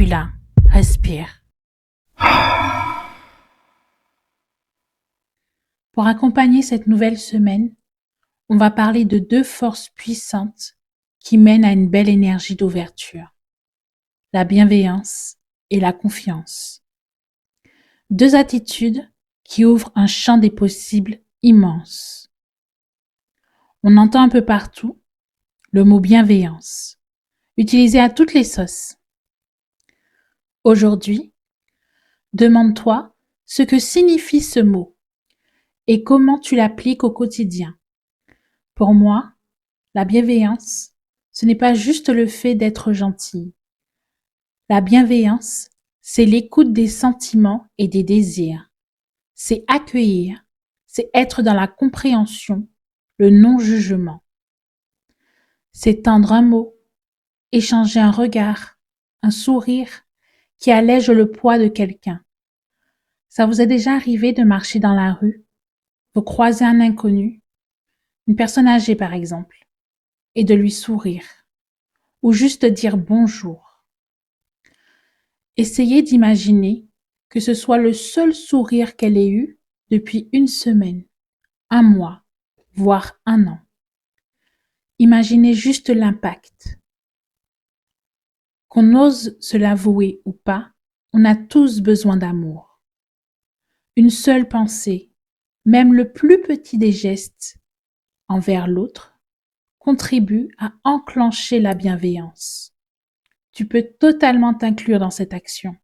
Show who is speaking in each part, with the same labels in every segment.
Speaker 1: suis là. Respire. Pour accompagner cette nouvelle semaine, on va parler de 2 forces puissantes qui mènent à une belle énergie d'ouverture. La bienveillance et la confiance. 2 attitudes qui ouvrent un champ des possibles immense. On entend un peu partout le mot bienveillance, utilisé à toutes les sauces. Aujourd'hui, demande-toi ce que signifie ce mot et comment tu l'appliques au quotidien. Pour moi, la bienveillance, ce n'est pas juste le fait d'être gentil. La bienveillance, c'est l'écoute des sentiments et des désirs. C'est accueillir, c'est être dans la compréhension, le non-jugement. C'est tendre un mot, échanger un regard, un sourire qui allège le poids de quelqu'un. Ça vous est déjà arrivé de marcher dans la rue, vous croisez un inconnu, une personne âgée par exemple, et de lui sourire, ou juste dire bonjour. Essayez d'imaginer que ce soit le seul sourire qu'elle ait eu depuis une semaine, un mois, voire un an. Imaginez juste l'impact. Qu'on ose se l'avouer ou pas, on a tous besoin d'amour. Une seule pensée, même le plus petit des gestes envers l'autre, contribue à enclencher la bienveillance. Tu peux totalement t'inclure dans cette action.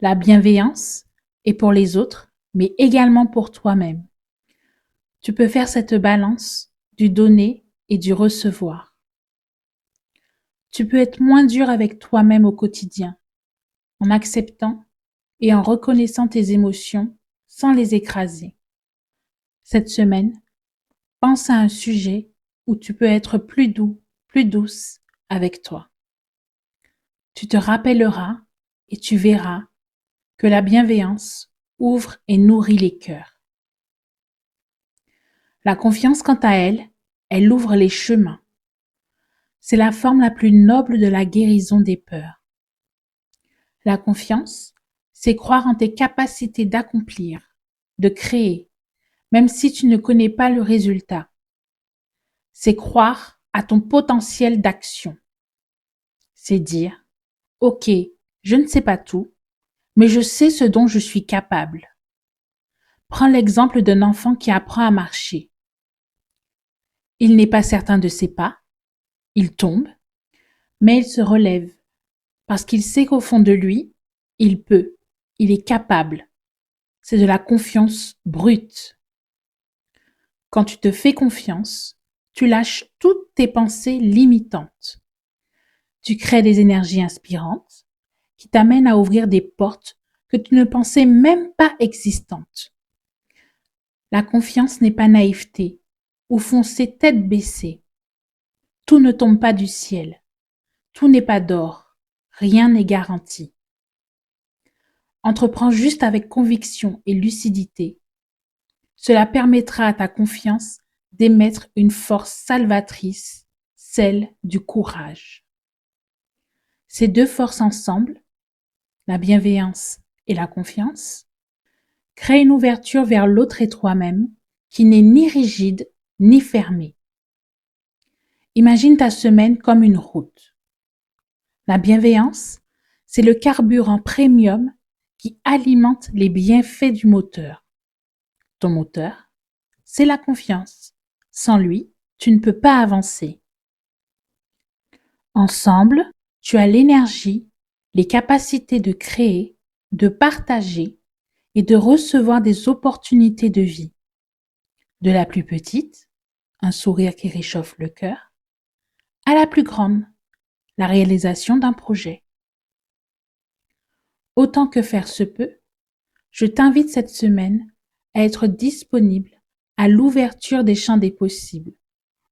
Speaker 1: La bienveillance est pour les autres, mais également pour toi-même. Tu peux faire cette balance du donner et du recevoir. Tu peux être moins dur avec toi-même au quotidien, en acceptant et en reconnaissant tes émotions sans les écraser. Cette semaine, pense à un sujet où tu peux être plus doux, plus douce avec toi. Tu te rappelleras et tu verras que la bienveillance ouvre et nourrit les cœurs. La confiance, quant à elle, elle ouvre les chemins. C'est la forme la plus noble de la guérison des peurs. La confiance, c'est croire en tes capacités d'accomplir, de créer, même si tu ne connais pas le résultat. C'est croire à ton potentiel d'action. C'est dire, OK, je ne sais pas tout, mais je sais ce dont je suis capable. Prends l'exemple d'un enfant qui apprend à marcher. Il n'est pas certain de ses pas, il tombe, mais il se relève parce qu'il sait qu'au fond de lui, il peut, il est capable. C'est de la confiance brute. Quand tu te fais confiance, tu lâches toutes tes pensées limitantes. Tu crées des énergies inspirantes qui t'amènent à ouvrir des portes que tu ne pensais même pas existantes. La confiance n'est pas naïveté ou foncer tête baissée. Tout ne tombe pas du ciel. Tout n'est pas d'or. Rien n'est garanti. Entreprends juste avec conviction et lucidité. Cela permettra à ta confiance d'émettre une force salvatrice, celle du courage. Ces 2 forces ensemble, la bienveillance et la confiance, créent une ouverture vers l'autre et toi-même qui n'est ni rigide ni fermée. Imagine ta semaine comme une route. La bienveillance, c'est le carburant premium qui alimente les bienfaits du moteur. Ton moteur, c'est la confiance. Sans lui, tu ne peux pas avancer. Ensemble, tu as l'énergie, les capacités de créer, de partager et de recevoir des opportunités de vie. De la plus petite, un sourire qui réchauffe le cœur, à la plus grande, la réalisation d'un projet. Autant que faire se peut, je t'invite cette semaine à être disponible à l'ouverture des champs des possibles,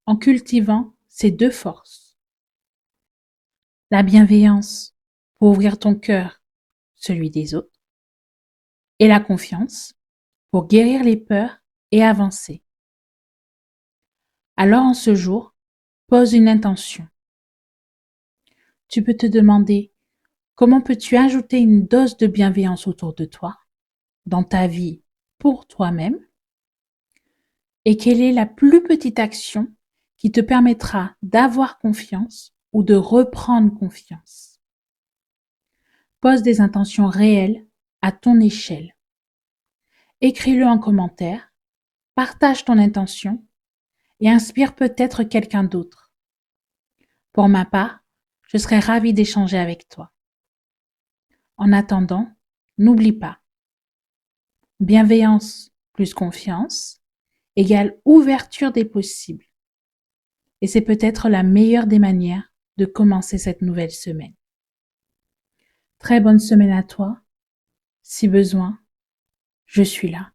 Speaker 1: en cultivant ces 2 forces. La bienveillance pour ouvrir ton cœur, celui des autres, et la confiance pour guérir les peurs et avancer. Alors en ce jour, pose une intention. Tu peux te demander Comment peux-tu ajouter une dose de bienveillance autour de toi, dans ta vie, pour toi-même? Et quelle est la plus petite action qui te permettra d'avoir confiance ou de reprendre confiance? Pose des intentions réelles à ton échelle. Écris-le en commentaire, partage ton intention et inspire peut-être quelqu'un d'autre. Pour ma part, je serais ravie d'échanger avec toi. En attendant, n'oublie pas, bienveillance plus confiance égale ouverture des possibles. Et c'est peut-être la meilleure des manières de commencer cette nouvelle semaine. Très bonne semaine à toi. Si besoin, je suis là.